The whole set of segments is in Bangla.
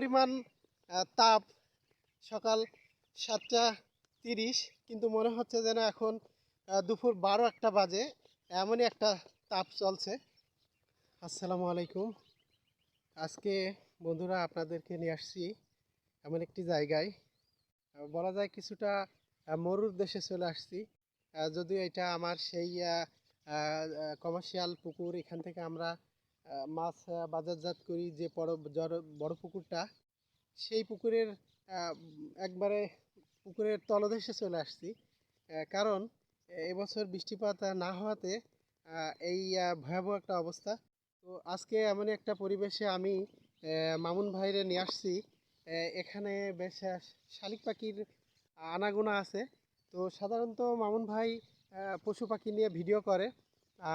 পরিমাণ তাপ, সকাল 7:30, কিন্তু মনে হচ্ছে যেন এখন দুপুর 12-1টা বাজে, এমনই একটা তাপ চলছে। আসসালামু আলাইকুম। আজকে বন্ধুরা আপনাদেরকে নিয়ে আসছি এমন একটি জায়গায়, বলা যায় কিছুটা মরুর দেশে চলে আসছি। যদিও এটা আমার সেই কমার্শিয়াল পুকুর, এখান থেকে আমরা মাছ বাজারজাত করি, যে বড় পুকুরটা, সেই পুকুরের একবারে পুকুরের তলদেশে চলে আসছি। কারণ এবছর বৃষ্টিপাত না হওয়াতে এই ভয়াবহ একটা অবস্থা। তো আজকে এমনই একটা পরিবেশে আমি মামুন ভাইরে নিয়ে আসছি। এখানে বেশ শালিক পাখির আনাগোনা আছে। তো সাধারণত মামুন ভাই পশু পাখি নিয়ে ভিডিও করে।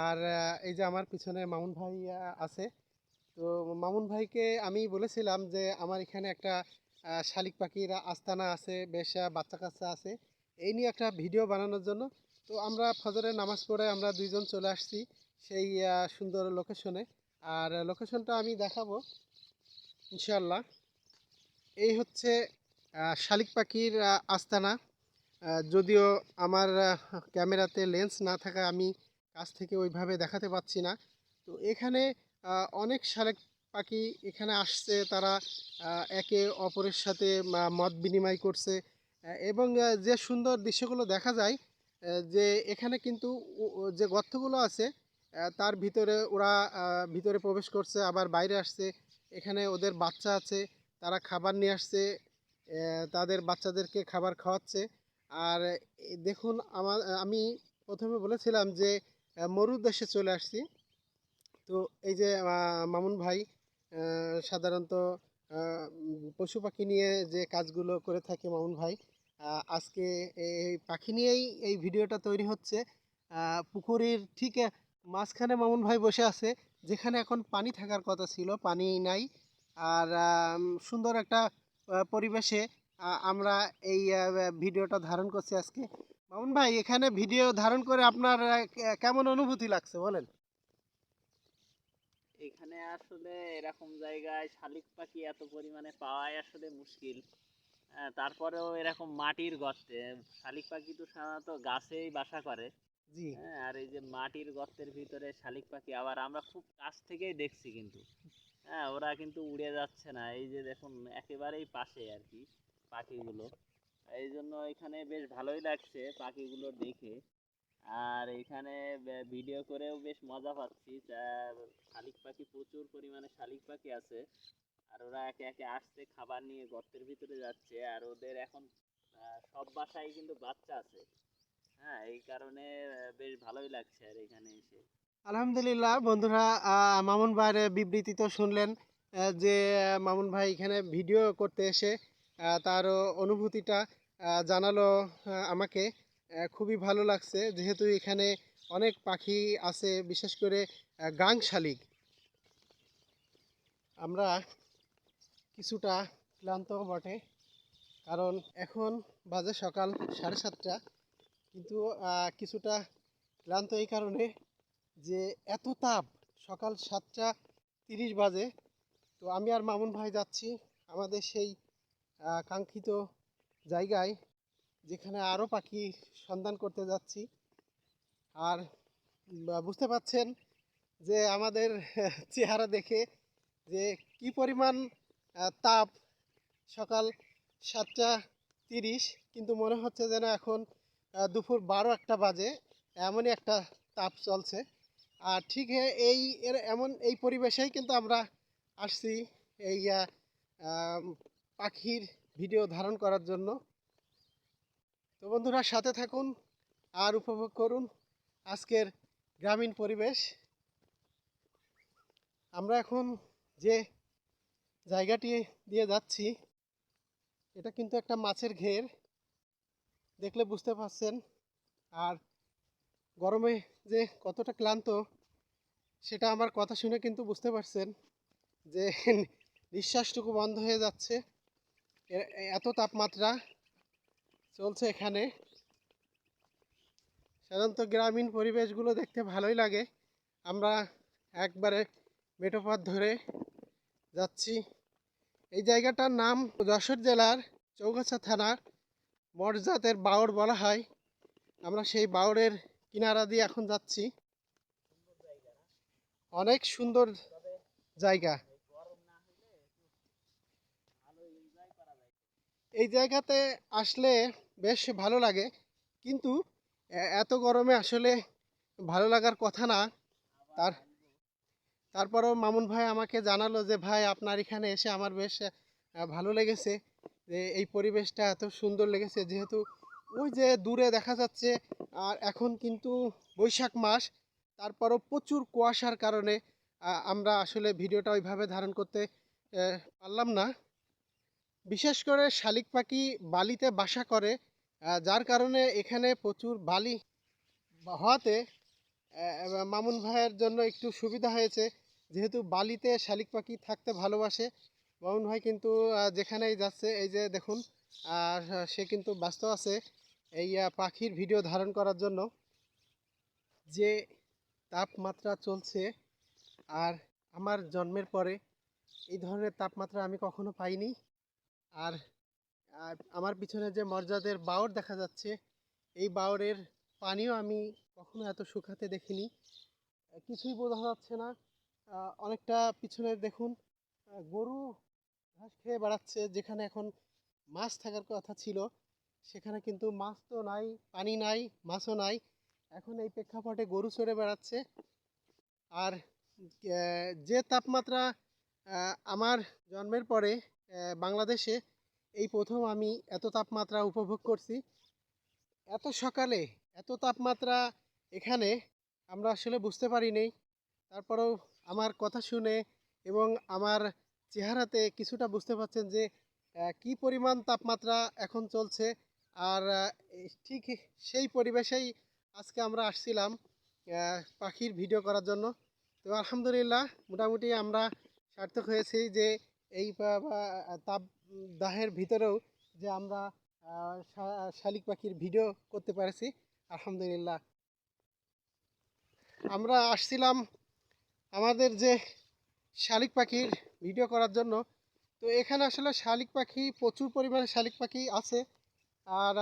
আর এই যে আমার পিছনে মামুন ভাই আছে। তো মামুন ভাইকে আমি বলেছিলাম যে আমার এখানে একটা শালিক পাখির আস্তানা আছে, বেশ বাচ্চা কাচ্চা আছে, এই নিয়ে একটা ভিডিও বানানোর জন্য। তো আমরা ফজরের নামাজ পড়ে আমরা দুইজন চলে আসছি সেই সুন্দর লোকেশনে। আর লোকেশনটা আমি দেখাবো ইনশাল্লাহ। এই হচ্ছে শালিক পাখির আস্তানা। যদিও আমার ক্যামেরাতে লেন্স না থাকায় আমি কাছ থেকে ওইভাবে দেখাতে পাচ্ছি না। তো এখানে অনেক শালিক পাখি এখানে আসছে, তারা একে অপরের সাথে মত বিনিময় করছে। এবং যে সুন্দর দৃশ্যগুলো দেখা যায়, যে এখানে কিন্তু যে গর্তগুলো আছে তার ভিতরে ওরা ভিতরে প্রবেশ করছে, আবার বাইরে আসছে। এখানে ওদের বাচ্চা আছে, তারা খাবার নিয়ে আসছে, তাদের বাচ্চাদেরকে খাবার খাওয়াচ্ছে। আর দেখুন, আমি প্রথমে বলেছিলাম যে মরুর দেশে চলে আসছি। তো এই যে মামুন ভাই সাধারণত পশু পাখি নিয়ে যে কাজগুলো করে থাকে মামুন ভাই, আজকে এই পাখি নিয়েই এই ভিডিওটা তৈরি হচ্ছে। পুকুরের ঠিক মাঝখানে মামুন ভাই বসে আছে, যেখানে এখন পানি থাকার কথা ছিল, পানি নাই। আর সুন্দর একটা পরিবেশে আমরা এই ভিডিওটা ধারণ করছি আজকে। মামুন ভাই, এখানে ভিডিও ধারণ করে আপনার কেমন অনুভূতি লাগছে বলেন? এখানে আসলে এরকম জায়গায় শালিক পাখি এত পরিমাণে পাওয়াই আসলে মুশকিল। তারপরেও এরকম মাটির গর্তে শালিক পাখি তো সাধারণত গাছেই বাসা করে। জি। হ্যাঁ, আর এই যে মাটির গর্তের ভিতরে শালিক পাখি আবার আমরা খুব কাছ থেকেই দেখছি কিন্তু। হ্যাঁ, ওরা কিন্তু উড়ে যাচ্ছে না, এই যে দেখুন একেবারেই পাশে আর কি পাখিগুলো। এই জন্য এখানে বেশ ভালোই লাগছে পাখিগুলো দেখে। আর এখানে ভিডিও করেও বেশ মজা পাচ্ছি। শালিক পাখি প্রচুর পরিমাণে শালিক পাখি আছে, আর ওরা একে একে আসছে, খাবার নিয়ে গর্তের ভিতরে যাচ্ছে। আর ওদের এখন সব বাসায় কিন্তু বাচ্চা আছে। হ্যাঁ, এই কারণে বেশ ভালোই লাগছে আর এখানে এসে। আলহামদুলিল্লাহ বন্ধুরা, মামুন ভাইয়ের বিবৃতি তো শুনলেন। যে মামুন ভাই এখানে ভিডিও করতে এসে তার অনুভূতিটা জানালো আমাকে। খুবই ভালো লাগছে, যেহেতু এখানে অনেক পাখি আছে, বিশেষ করে গাং শালিক। আমরা কিছুটা ক্লান্ত বটে, কারণ এখন বাজে সকাল 7:30, কিন্তু কিছুটা ক্লান্ত এই কারণে যে এত তাপ, সকাল 7:30 বাজে। তো আমি আর মামুন ভাই যাচ্ছি আমাদের সেই কাঙ্ক্ষিত জায়গায়, যেখানে আরও পাখি সন্ধান করতে যাচ্ছি। আর বুঝতে পাচ্ছেন যে আমাদের চেহারা দেখে যে কি পরিমাণ তাপ, সকাল 7:30, কিন্তু মনে হচ্ছে যেন এখন দুপুর 12-1টা বাজে, এমনই একটা তাপ চলছে। আর ঠিক এই পরিবেশেই কিন্তু আমরা আসছি এই পাখির ভিডিও ধারণ করার জন্য। তো বন্ধুরা, সাথে থাকুন আর উপভোগ করুন আজকের গ্রামীণ পরিবেশ। আমরা এখন যে জায়গাটি দিয়ে যাচ্ছি, এটা কিন্তু একটা মাছের ঘের, দেখলে বুঝতে পারছেন। আর গরমে যে কতটা ক্লান্ত, সেটা আমার কথা শুনে কিন্তু বুঝতে পারছেন যে নিঃশ্বাসটুকু বন্ধ হয়ে যাচ্ছে, এত তাপমাত্রা চলছে এখানে। সাধারণত গ্রামীণ পরিবেশগুলো দেখতে ভালোই লাগে। আমরা একবারে মেঠো পথ ধরে যাচ্ছি, এই জায়গাটার নাম যশোর জেলার চৌগাছা থানার মরজাতের বাওড় বলা হয়। আমরা সেই বাওড়ের কিনারা দিয়ে এখন যাচ্ছি। অনেক সুন্দর জায়গা। এই জায়গাতে আসলে বেশ ভালো লাগে, কিন্তু এত গরমে আসলে ভালো লাগার কথা না। তার তারপরেও মামুন ভাই আমাকে জানালো যে ভাই আপনার এখানে এসে আমার বেশ ভালো লেগেছে, যে এই পরিবেশটা এত সুন্দর লেগেছে, যেহেতু ওই যে দূরে দেখা যাচ্ছে। আর এখন কিন্তু বৈশাখ মাস, তারপরও প্রচুর কুয়াশার কারণে আমরা আসলে ভিডিওটা ওইভাবে ধারণ করতে পারলাম না। বিশেষ করে শালিক পাখি বালিতে বাসা করে, যার কারণে এখানে প্রচুর বালি হওয়াতে মামুন ভাইয়ের জন্য একটু সুবিধা হয়েছে। যেহেতু বালিতে শালিক পাখি থাকতে ভালোবাসে, মামুন ভাই কিন্তু যেখানেই যাচ্ছে, এই যে দেখুন, আর সে কিন্তু ব্যস্ত আছে এই পাখির ভিডিও ধারণ করার জন্য। যে তাপমাত্রা চলছে, আর আমার জন্মের পরে এই ধরনের তাপমাত্রা আমি কখনো পাইনি। আর আমার পিছনে যে মর্যাদের বাওড় দেখা যাচ্ছে, এই বাওড়ের পানিও আমি কখনো এত শুকাতে দেখিনি। কিছুই বোঝা যাচ্ছে না। অনেকটা পিছনে দেখুন, গরু ঘাস খেয়ে বেড়াচ্ছে। যেখানে এখন মাছ থাকার কথা ছিল, সেখানে কিন্তু মাছ তো নাই, পানি নাই, মাছও নাই। এখন এই প্রেক্ষাপটে গরু চড়ে বেড়াচ্ছে। আর যে তাপমাত্রা আমার জন্মের পরে বাংলাদেশে এই প্রথম আমি এত তাপমাত্রা উপভোগ করছি। এত সকালে এত তাপমাত্রা এখানে আমরা আসলে বুঝতে পারিনি। তারপরেও আমার কথা শুনে এবং আমার চেহারাতে কিছুটা বুঝতে পারছেন যে কি পরিমাণ তাপমাত্রা এখন চলছে। আর ঠিক সেই পরিবেশেই আজকে আমরা আসছিলাম পাখির ভিডিও করার জন্য। তো আলহামদুলিল্লাহ, মোটামুটি আমরা সার্থক হয়েছি যে এই তাপদাহের ভিতরেও যে আমরা শালিক পাখির ভিডিও করতে পেরেছি, আলহামদুলিল্লাহ। আমরা আসছিলাম আমাদের যে শালিক পাখির ভিডিও করার জন্য। তো এখানে আসলে শালিক পাখি, প্রচুর পরিমাণে শালিক পাখি আছে। আর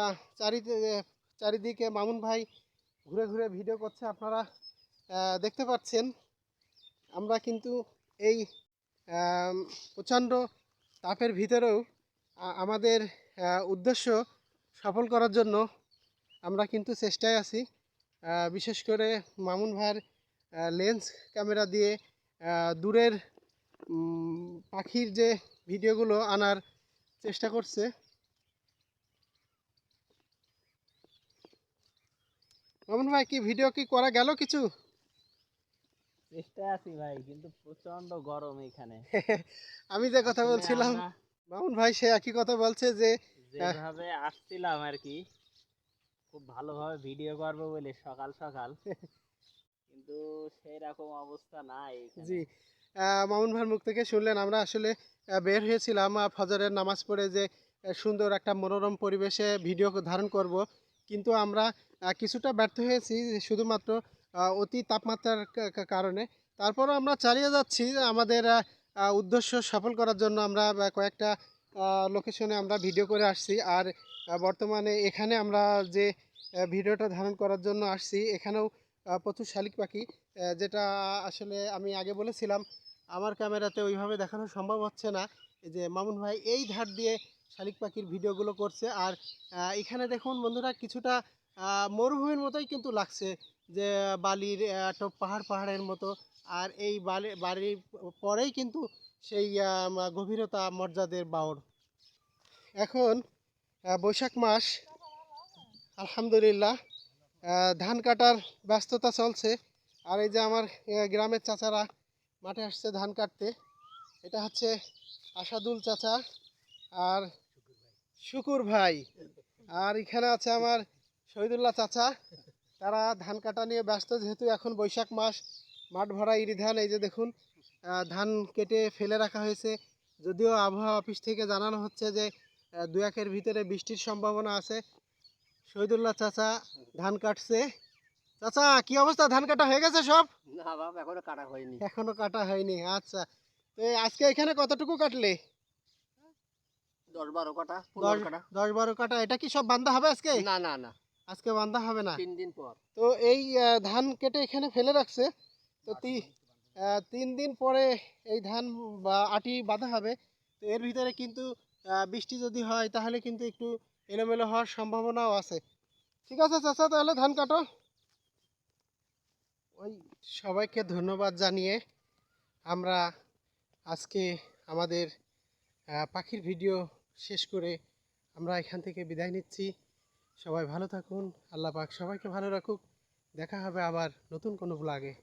চারিদিকে মামুন ভাই ঘুরে ঘুরে ভিডিও করছে, আপনারা দেখতে পাচ্ছেন। আমরা কিন্তু এই প্রচণ্ড তাপের ভিতরেও আমাদের উদ্দেশ্য সফল করার জন্য আমরা কিন্তু চেষ্টায় আছি। বিশেষ করে মামুন ভাইয়ের লেন্স ক্যামেরা দিয়ে দূরের পাখির যে ভিডিওগুলো আনার চেষ্টা করছে। মামুন ভাই, কি ভিডিও কি করা গেল কিছু? চেষ্টায় আছি ভাই, কিন্তু প্রচন্ড গরম এখানে। আমি যে কথা আসলে বলছিলাম, আমরা মামুন ভাই সে একই কথা বলছে যে যেভাবে আসছিলাম আর কি, খুব ভালোভাবে ভিডিও করবো বলে সকাল সকাল, কিন্তু সেই রকম অবস্থা নাই এখানে। জি, মামুন ভাইয়ের মুখ থেকে শুনলেন, আমরা আসলে বের হয়েছিলাম ফজরের নামাজ পড়ে যে সুন্দর একটা মনোরম পরিবেশে ভিডিও ধারণ করব, কিন্তু আমরা কিছুটা ব্যর্থ হয়েছি শুধুমাত্র অতি তাপমাত্রার কারণে। তারপরও আমরা চালিয়ে যাচ্ছি আমাদের উদ্দেশ্য সফল করার জন্য। আমরা কয়েকটা লোকেশনে আমরা ভিডিও করে আসছি। আর বর্তমানে এখানে আমরা যে ভিডিওটা ধারণ করার জন্য আসছি, এখানেও প্রচুর শালিক পাখি, যেটা আসলে আমি আগে বলেছিলাম আমার ক্যামেরাতে ওইভাবে দেখানো সম্ভব হচ্ছে না। এই যে মামুন ভাই এই ধার দিয়ে শালিক পাখির ভিডিওগুলো করছে। আর এখানে দেখুন বন্ধুরা, কিছুটা মরুভূমির মতোই কিন্তু লাগছে, যে বালির একটা পাহাড় পাহাড়ের মতো। আর এই বাড়ির পরেই কিন্তু সেই গভীরতা মর্যাদের বাওড়। এখন বৈশাখ মাস, আলহামদুলিল্লাহ, ধান কাটার ব্যস্ততা চলছে। আর এই যে আমার গ্রামের চাচারা মাঠে আসছে ধান কাটতে। এটা হচ্ছে আসাদুল চাচা আর শুকুর ভাই। আর এখানে আছে আমার শহীদুল্লাহ চাচা। তারা ধান কাটা নিয়ে ব্যস্ত, যেহেতু এখন বৈশাখ মাস, মাঠ ভরা ইরি ধান। এই যে দেখুন, ধান কেটে ফেলে রাখা হয়েছে। যদিও আবহাওয়া অফিস থেকে জানানো হচ্ছে যে 2-1 ভিতরে বৃষ্টির সম্ভাবনা আছে। শহীদুল্লাহ চাচা ধান কাটছে। চাচা, কি অবস্থা, ধান কাটা হয়ে গেছে সব? না বাবা, এখনো কাটা হয়নি। এখনো কাটা হয়নি, আচ্ছা। তো আজকে এখানে কতটুকু কাটলে? 10-12 কাটা, দশ 15 কাটা। 10-12 কাটা। এটা কি সব বান্ধা হবে আজকে? না না না, আজকে বান্ধা হবে না। 3 দিন পর। তো এই ধান কেটে এখানে ফেলে রাখছে। তো 3 দিন পরে এই ধান বা আটি বাঁধা হবে। তো এর ভিতরে কিন্তু বৃষ্টি যদি হয় তাহলে কিন্তু একটু এলোমেলো হওয়ার সম্ভাবনাও আছে। ঠিক আছে চাচা, তাহলে ধান কাটো। ওই সবাইকে ধন্যবাদ জানিয়ে আমরা আজকে আমাদের পাখির ভিডিও শেষ করে আমরা এখান থেকে বিদায় নিচ্ছি। সবাই ভালো থাকুন, আল্লাহ পাক সবাইকে ভালো রাখুক। দেখা হবে আবার নতুন কোনো ব্লগে।